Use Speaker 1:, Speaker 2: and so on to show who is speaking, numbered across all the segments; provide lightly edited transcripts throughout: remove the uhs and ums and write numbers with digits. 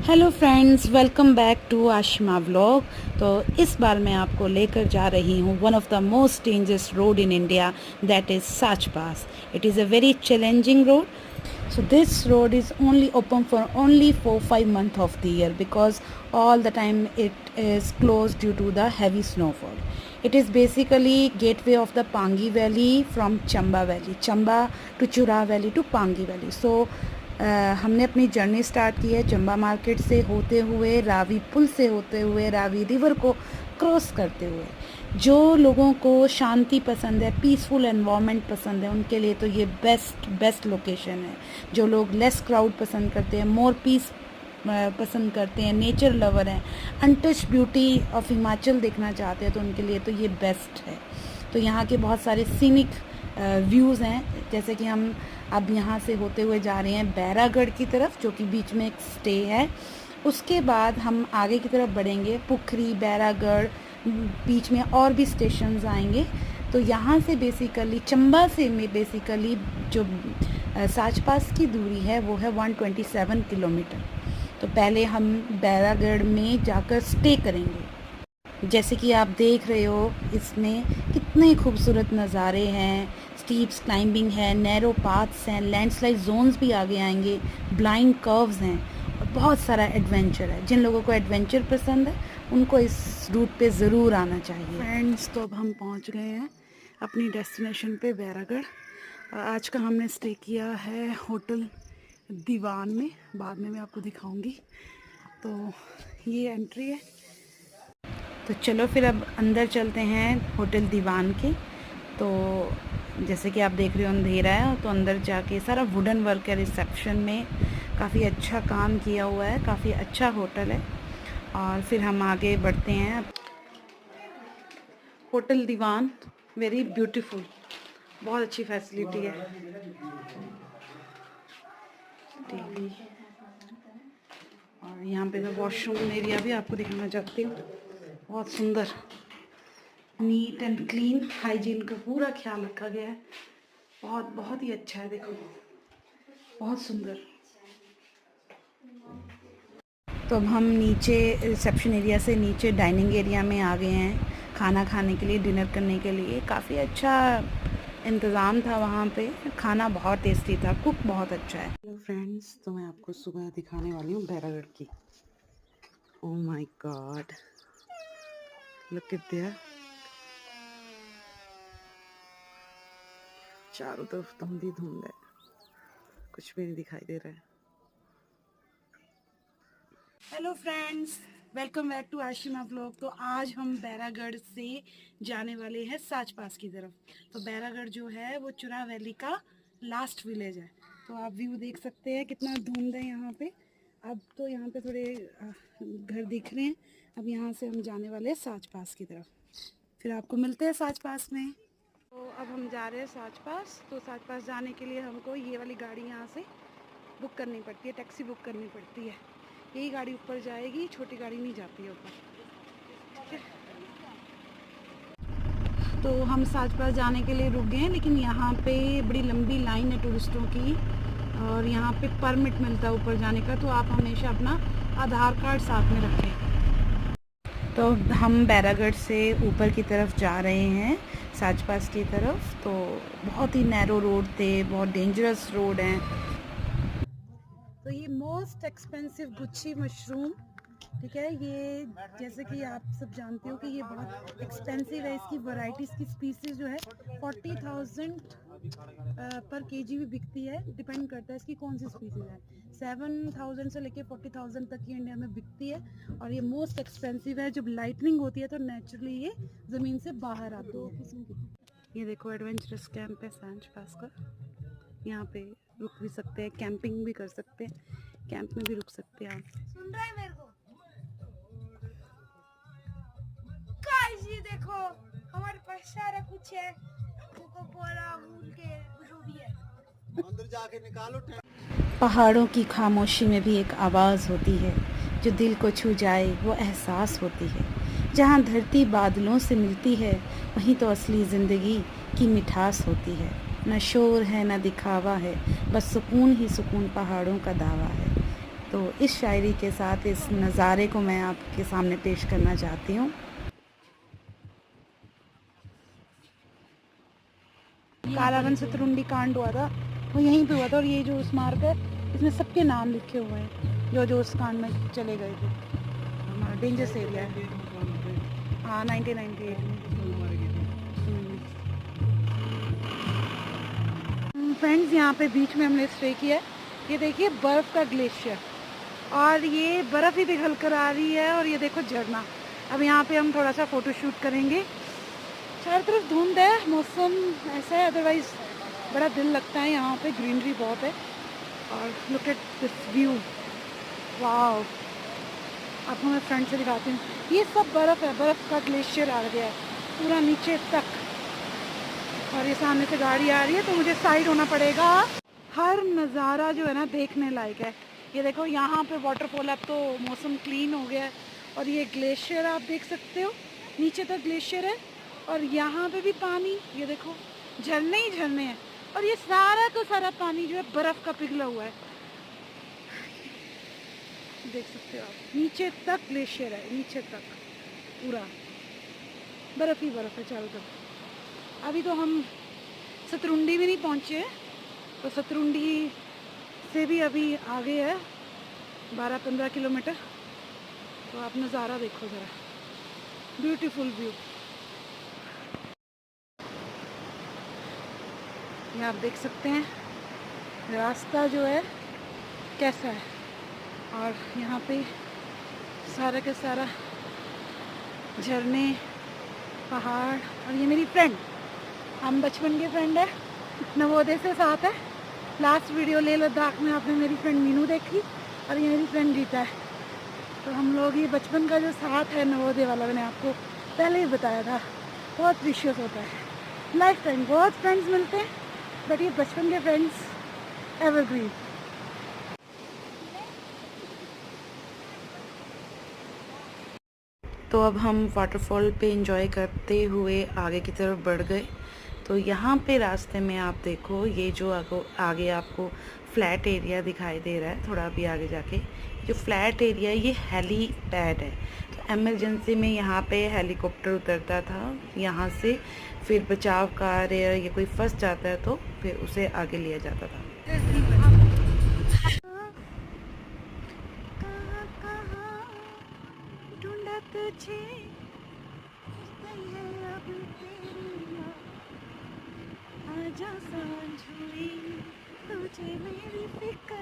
Speaker 1: Hello friends, welcome back to Ashima vlog. तो इस बार मैं आपको लेकर जा रही हूँ one of the most dangerous road in India, that is Sach pass. It is a very challenging road. So this road is only open for only 4-5 months of the year because all the time it is closed due to the heavy snowfall. It is basically gateway of the Pangi Valley from Chamba Valley, Chamba to Chura Valley to Pangi Valley. So हमने अपनी journey start की है Chamba market से होते हुए, रावी पुल से होते हुए, रावी रिवर को क्रॉस करते हुए. जो लोगों को शांति पसंद है, पीसफुल एनवायरनमेंट पसंद है, उनके लिए तो ये बेस्ट लोकेशन है. जो लोग लेस क्राउड पसंद करते हैं, मोर पीस पसंद करते हैं, नेचर लवर हैं, अनटच ब्यूटी ऑफ हिमाचल देखना चाहते हैं, तो उनके लिए तो ये बेस्ट है. तो यहाँ के बहुत सारे सीनिक व्यूज़ हैं. जैसे कि हम अब यहाँ से होते हुए जा रहे हैं बैरागढ़ की तरफ, जो कि बीच में एक स्टे है. उसके बाद हम आगे की तरफ बढ़ेंगे, पुखरी, बैरागढ़, बीच में और भी स्टेशंस आएंगे. तो यहाँ से बेसिकली चंबा से में बेसिकली जो साच पास की दूरी है वो है 127 किलोमीटर. तो पहले हम बैरागढ़ में जाकर स्टे करेंगे. जैसे कि आप देख रहे हो, इसमें कितने खूबसूरत नज़ारे हैं. स्टीप्स क्लाइंबिंग है, नैरो पाथ्स हैं, लैंडस्लाइड जोन्स भी आगे आएंगे, ब्लाइंड कर्व्स हैं और बहुत सारा एडवेंचर है. जिन लोगों को एडवेंचर पसंद है उनको इस रूट पे ज़रूर आना चाहिए. फ्रेंड्स, तो अब हम पहुंच गए हैं अपनी डेस्टिनेशन पे, बैरागढ़. आज का हमने स्टे किया है होटल दीवान में. बाद में मैं आपको दिखाऊंगी. तो ये एंट्री है. तो चलो फिर अब अंदर चलते हैं होटल दीवान के. तो जैसे कि आप देख रहे हो अंधेरा है, तो अंदर जाके सारा वुडन वर्क है. रिसेप्शन में काफ़ी अच्छा काम किया हुआ है, काफ़ी अच्छा होटल है. और फिर हम आगे बढ़ते हैं. होटल दीवान वेरी ब्यूटीफुल, बहुत अच्छी फैसिलिटी है. टीवी और यहाँ पे मैं वॉशरूम एरिया भी आपको दिखाना चाहती हूँ. बहुत सुंदर, नीट एंड क्लीन, हाइजीन का पूरा ख्याल रखा गया है. बहुत ही अच्छा है. देखो, बहुत सुंदर. तो अब हम नीचे रिसेप्शन एरिया से नीचे डाइनिंग एरिया में आ गए हैं, खाना खाने के लिए, डिनर करने के लिए. काफ़ी अच्छा इंतज़ाम था वहाँ पे. खाना बहुत टेस्टी था, कुक बहुत अच्छा है. हेलो फ्रेंड्स, तो मैं आपको सुबह दिखाने वाली हूँ बैरागढ़ की. Oh my God, look at there. चारों तरफ धुंध है, कुछ भी नहीं दिखाई दे रहा है. Hello friends, welcome back to Ashima vlog. तो आज हम बैरागढ़ से जाने वाले हैं साच पास की तरफ. तो बैरागढ़ जो है वो चुरा वैली का लास्ट विलेज है. तो आप व्यू देख सकते हैं, कितना धुंध है यहाँ पे. अब तो यहाँ पे थोड़े घर दिख रहे हैं. अब यहाँ से हम जाने वाले हैं साच पास की तरफ. फिर आपको मिलते हैं साच पास में. तो अब हम जा रहे हैं साच पास. तो साच पास जाने के लिए हमको ये वाली गाड़ी यहाँ से बुक करनी पड़ती है, टैक्सी बुक करनी पड़ती है. यही गाड़ी ऊपर जाएगी, छोटी गाड़ी नहीं जाती है ऊपर. ठीक है. तो हम साच पास जाने के लिए रुक गए हैं, लेकिन यहाँ पे बड़ी लंबी लाइन है टूरिस्टों की, और यहाँ पे परमिट मिलता है ऊपर जाने का. तो आप हमेशा अपना आधार कार्ड साथ में रखें. तो हम बैरागढ़ से ऊपर की तरफ जा रहे हैं, साच पास की तरफ. तो बहुत ही नैरो रोड थे, बहुत डेंजरस रोड हैं. तो ये मोस्ट एक्सपेंसिव गुच्छी मशरूम, ठीक है, ये जैसे कि आप सब जानते हो कि ये बहुत एक्सपेंसिव है. इसकी वैरायटीज़ की स्पीसीज जो है 40,000 पर केजी भी बिकती है. डिपेंड करता है इसकी कौन सी स्पीसीज है. 7,000 से लेके 40,000 तक की इंडिया में बिकती है. और ये मोस्ट एक्सपेंसिव है. जब लाइटनिंग होती है तो नेचुरली ये ज़मीन से बाहर आती है. ये देखो, एडवेंचरस कैंप है साच पास का. यहाँ पे रुक भी सकते हैं, कैंपिंग भी कर सकते हैं, कैंप में भी रुक सकते हैं आप.
Speaker 2: सुन रहा है मेरे को? गाइस, ये देखो, हमारे पास सारा कुछ है. कोको कोला, अमूल के जो भी है. अंदर जाके निकालो.
Speaker 1: पहाड़ों की खामोशी में भी एक आवाज़ होती है जो दिल को छू जाए, वो एहसास होती है. जहाँ धरती बादलों से मिलती है, वहीं तो असली ज़िंदगी की मिठास होती है. न शोर है, न दिखावा है, बस सुकून ही सुकून पहाड़ों का दावा है. तो इस शायरी के साथ इस नज़ारे को मैं आपके सामने पेश करना चाहती हूँ। कालावन सतरुंडी कांड हुआ था वो यहीं पे हुआ था, और ये जो स्मारक है इसमें सबके नाम लिखे हुए हैं जो उस कांड में चले गए थे। हमारा डेंजरस एरिया है। हाँ 1998 में। फ्रेंड्स यहाँ पे बीच में हमने स्टे किया है। ये देखिए बर्फ़ का ग्लेशियर, और ये बर्फ़ ही पिघल कर आ रही है, और ये देखो झरना। अब यहाँ पे हम थोड़ा सा फ़ोटो शूट करेंगे। चारों तरफ धुंध है, मौसम ऐसा है, अदरवाइज़ बड़ा दिल लगता है। यहाँ पे ग्रीनरी बहुत है, और लुक एट दिस व्यू, वाव। आपको मैं फ्रंट से दिखाती हूँ। ये सब बर्फ़ है, बर्फ़ का ग्लेशियर आ गया है पूरा नीचे तक, और ये सामने से गाड़ी आ रही है तो मुझे साइड होना पड़ेगा। हर नज़ारा जो है ना देखने लायक है। ये देखो यहाँ पे वाटरफॉल, अब तो मौसम क्लीन हो गया है, और ये ग्लेशियर आप देख सकते हो, नीचे तक ग्लेशियर है, और यहाँ पे भी पानी, ये देखो झरने ही झरने हैं, और ये सारा का सारा पानी जो है बर्फ़ का पिघला हुआ है। देख सकते हो आप, नीचे तक ग्लेशियर है, नीचे तक पूरा बर्फ़ ही बर्फ़ है चारों तरफ। अभी तो हम सतरुंडी भी नहीं पहुँचे हैं, तो सतरुंडी से भी अभी आगे है 12-15 किलोमीटर। तो आप नज़ारा देखो ज़रा, ब्यूटीफुल व्यू। ये आप देख सकते हैं रास्ता जो है कैसा है, और यहाँ पे सारा का सारा झरने, पहाड़। और ये मेरी फ्रेंड, हम बचपन के फ्रेंड है, नवोदय से साथ है। लास्ट वीडियो लेह लद्दाख में आपने मेरी फ्रेंड मीनू देखी, और ये मेरी फ्रेंड गीता है। तो हम लोग ये बचपन का जो साथ है नवोदय वाला, मैंने आपको पहले ही बताया था, बहुत प्रीशियस होता है। लाइफ टाइम बहुत फ्रेंड्स मिलते हैं, बट ये बचपन के फ्रेंड्स एवरग्रीन। तो अब हम वाटरफॉल पे एंजॉय करते हुए आगे की तरफ बढ़ गए। तो यहाँ पे रास्ते में आप देखो, ये जो आगे आपको फ्लैट एरिया दिखाई दे रहा है, थोड़ा अभी आगे जाके जो फ्लैट एरिया है ये हेलीपैड है। तो इमरजेंसी में यहाँ पे हेलीकॉप्टर उतरता था यहाँ से, फिर बचाव कार्य या कोई फंस जाता है तो फिर उसे आगे लिया जाता था। आजा सांझ हुई तुझे मेरी फिक्र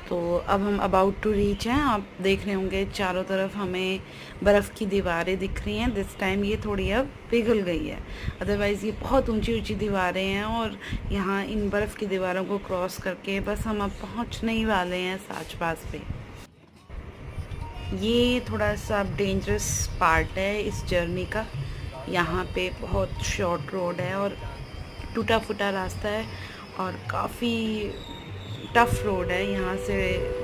Speaker 1: तो अब हम अबाउट टू रीच हैं। आप देख रहे होंगे चारों तरफ हमें बर्फ़ की दीवारें दिख रही हैं। दिस टाइम ये थोड़ी अब पिघल गई है, अदरवाइज़ ये बहुत ऊंची ऊंची दीवारें हैं, और यहाँ इन बर्फ़ की दीवारों को क्रॉस करके बस हम अब पहुँचने ही वाले हैं साच पास पे। ये थोड़ा सा डेंजरस पार्ट है इस जर्नी का। यहाँ पे बहुत शॉर्ट रोड है और टूटा फूटा रास्ता है, और काफ़ी टफ़ रोड है। यहाँ से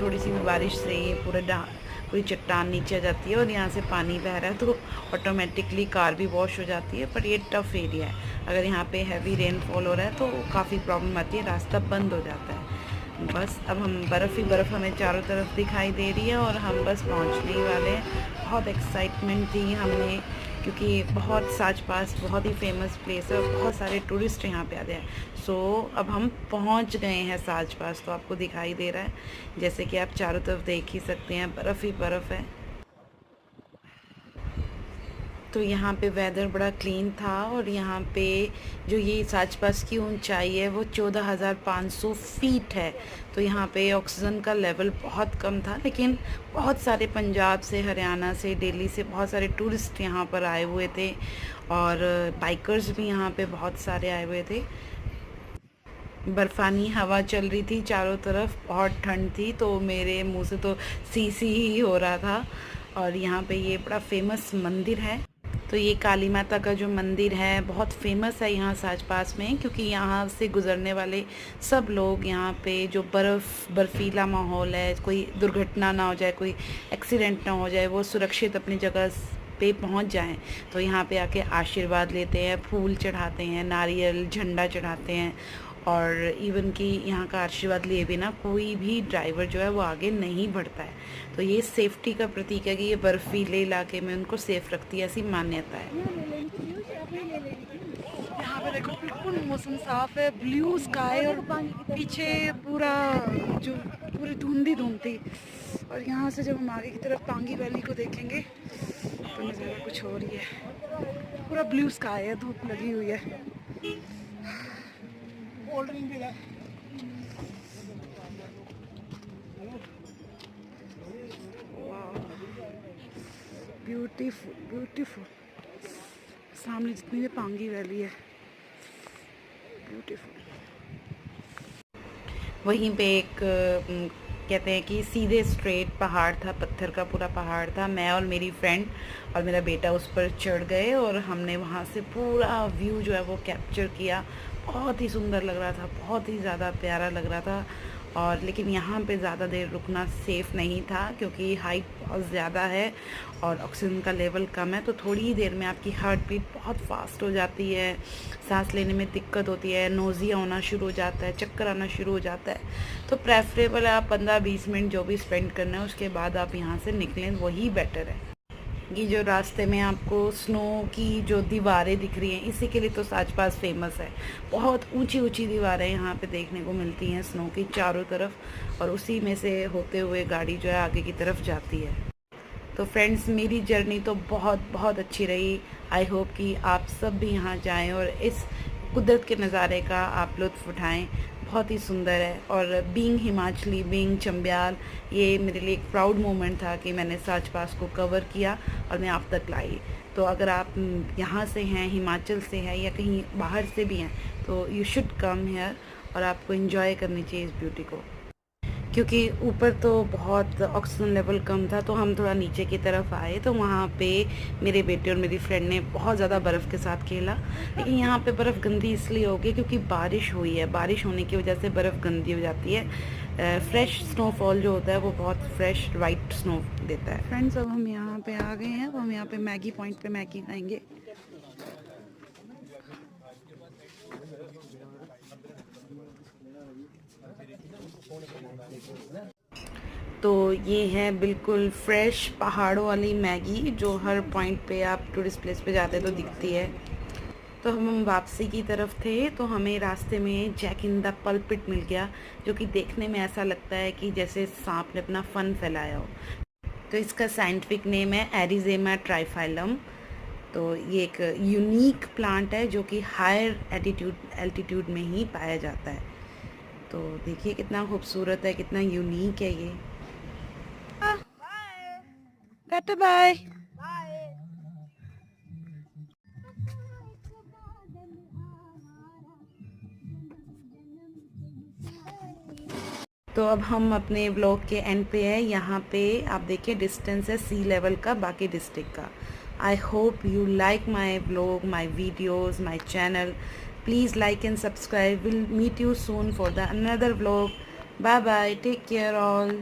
Speaker 1: थोड़ी सी भी बारिश से ये पूरी चट्टान नीचे आ जाती है, और यहाँ से पानी बह रहा है तो ऑटोमेटिकली कार भी वॉश हो जाती है। पर ये टफ़ एरिया है, अगर यहाँ पे हैवी रेनफॉल हो रहा है तो काफ़ी प्रॉब्लम आती है, रास्ता बंद हो जाता है। बस अब हम बर्फ़ ही बर्फ़ हमें चारों तरफ दिखाई दे रही है, और हम बस पहुंचने ही वाले हैं। बहुत एक्साइटमेंट थी हमने, क्योंकि बहुत साच पास बहुत ही फेमस प्लेस है, और बहुत सारे टूरिस्ट यहाँ पे आते हैं। सो अब हम पहुंच गए हैं साच पास। तो आपको दिखाई दे रहा है, जैसे कि आप चारों तरफ देख ही सकते हैं, बर्फ़ ही बर्फ़ है। तो यहाँ पे वेदर बड़ा क्लीन था, और यहाँ पे जो ये साच पास की ऊंचाई है वो 14,500 फीट है। तो यहाँ पे ऑक्सीजन का लेवल बहुत कम था, लेकिन बहुत सारे पंजाब से, हरियाणा से, दिल्ली से बहुत सारे टूरिस्ट यहाँ पर आए हुए थे, और बाइकर्स भी यहाँ पे बहुत सारे आए हुए थे। बर्फ़ानी हवा चल रही थी चारों तरफ, बहुत ठंड थी, तो मेरे मुंह से तो सी ही हो रहा था। और यहाँ पे ये बड़ा फेमस मंदिर है। तो ये काली माता का जो मंदिर है बहुत फेमस है यहाँ साच पास में, क्योंकि यहाँ से गुज़रने वाले सब लोग यहाँ पे जो बर्फ़ीला माहौल है, कोई दुर्घटना ना हो जाए, कोई एक्सीडेंट ना हो जाए, वो सुरक्षित अपनी जगह पे पहुंच जाएं तो यहाँ पे आके आशीर्वाद लेते हैं, फूल चढ़ाते हैं, नारियल झंडा चढ़ाते हैं। और इवन कि यहाँ का आशीर्वाद लिए बिना कोई भी ड्राइवर जो है वो आगे नहीं बढ़ता है। तो ये सेफ्टी का प्रतीक है कि ये बर्फीले इलाके में उनको सेफ रखती है, ऐसी मान्यता है। यहाँ पे देखो बिल्कुल मौसम साफ है, ब्लू स्काई और पीछे पूरा जो पूरी धुंधी धुंध थी। और यहाँ से जब हम आगे की तरफ पांगी वैली को देखेंगे तो नज़ारा कुछ और ही है। पूरा ब्लू स्काई है, धूप लगी हुई है। ब्यूटीफुल ब्यूटीफुल, सामने जितनी भी पांगी वैली है ब्यूटीफुल। वहीं पे एक कहते हैं कि सीधे स्ट्रेट पहाड़ था, पत्थर का पूरा पहाड़ था। मैं और मेरी फ्रेंड और मेरा बेटा उस पर चढ़ गए और हमने वहाँ से पूरा व्यू जो है वो कैप्चर किया। बहुत ही सुंदर लग रहा था, बहुत ही ज़्यादा प्यारा लग रहा था। और लेकिन यहाँ पे ज़्यादा देर रुकना सेफ़ नहीं था क्योंकि हाइट बहुत ज़्यादा है और ऑक्सीजन का लेवल कम है। तो थोड़ी ही देर में आपकी हार्ट बीट बहुत फास्ट हो जाती है, सांस लेने में दिक्कत होती है, नोज़िया होना शुरू हो जाता है, चक्कर आना शुरू हो जाता है। तो प्रेफरेबल है आप 15-20 मिनट जो भी स्पेंड करना है उसके बाद आप यहाँ से निकलें, वही बेटर है। ये जो रास्ते में आपको स्नो की जो दीवारें दिख रही हैं, इसी के लिए तो साच पास फेमस है। बहुत ऊंची ऊंची दीवारें यहाँ पे देखने को मिलती हैं स्नो की चारों तरफ, और उसी में से होते हुए गाड़ी जो है आगे की तरफ जाती है। तो फ्रेंड्स, मेरी जर्नी तो बहुत बहुत अच्छी रही। आई होप कि आप सब भी यहाँ जाएं और इस कुदरत के नज़ारे का आप लुत्फ़ उठाएं। बहुत ही सुंदर है। और बीइंग हिमाचली, बीइंग चंब्याल, ये मेरे लिए एक प्राउड मोमेंट था कि मैंने साच पास को कवर किया और मैं आप तक लाई। तो अगर आप यहाँ से हैं, हिमाचल से हैं या कहीं बाहर से भी हैं, तो यू शुड कम हियर और आपको एंजॉय करनी चाहिए इस ब्यूटी को। क्योंकि ऊपर तो बहुत ऑक्सीजन लेवल कम था, तो हम थोड़ा नीचे की तरफ आए तो वहाँ पे मेरे बेटे और मेरी फ्रेंड ने बहुत ज़्यादा बर्फ़ के साथ खेला। लेकिन यहाँ पे बर्फ़ गंदी इसलिए हो गई क्योंकि बारिश हुई है। बारिश होने की वजह से बर्फ़ गंदी हो जाती है। फ्रेश स्नोफॉल जो होता है वो बहुत फ्रेश वाइट स्नो देता है। फ्रेंड्स, अब हम यहाँ पे आ गए हैं। अब हम यहाँ पे मैगी पॉइंट पे मैगी खाएंगे। तो ये है बिल्कुल फ्रेश पहाड़ों वाली मैगी जो हर पॉइंट पे आप टूरिस्ट प्लेस पे जाते तो दिखती है। तो हम वापसी की तरफ थे तो हमें रास्ते में जैक इन द पल्पिट मिल गया, जो कि देखने में ऐसा लगता है कि जैसे सांप ने अपना फन फैलाया हो। तो इसका साइंटिफिक नेम है एरिजेमा ट्राइफाइलम। तो ये एक यूनिक प्लांट है जो कि हायर एल्टीट्यूड में ही पाया जाता है। तो देखिए कितना खूबसूरत है, कितना यूनिक है ये। Tata bye. तो अब हम अपने ब्लॉग के एंड पे है। यहाँ पे आप देखिए डिस्टेंस है सी लेवल का बाकी डिस्ट्रिक्ट का। I hope you like my blog, my videos, my channel. Please like and subscribe. We'll meet you soon for the another vlog. Bye bye. Take care all.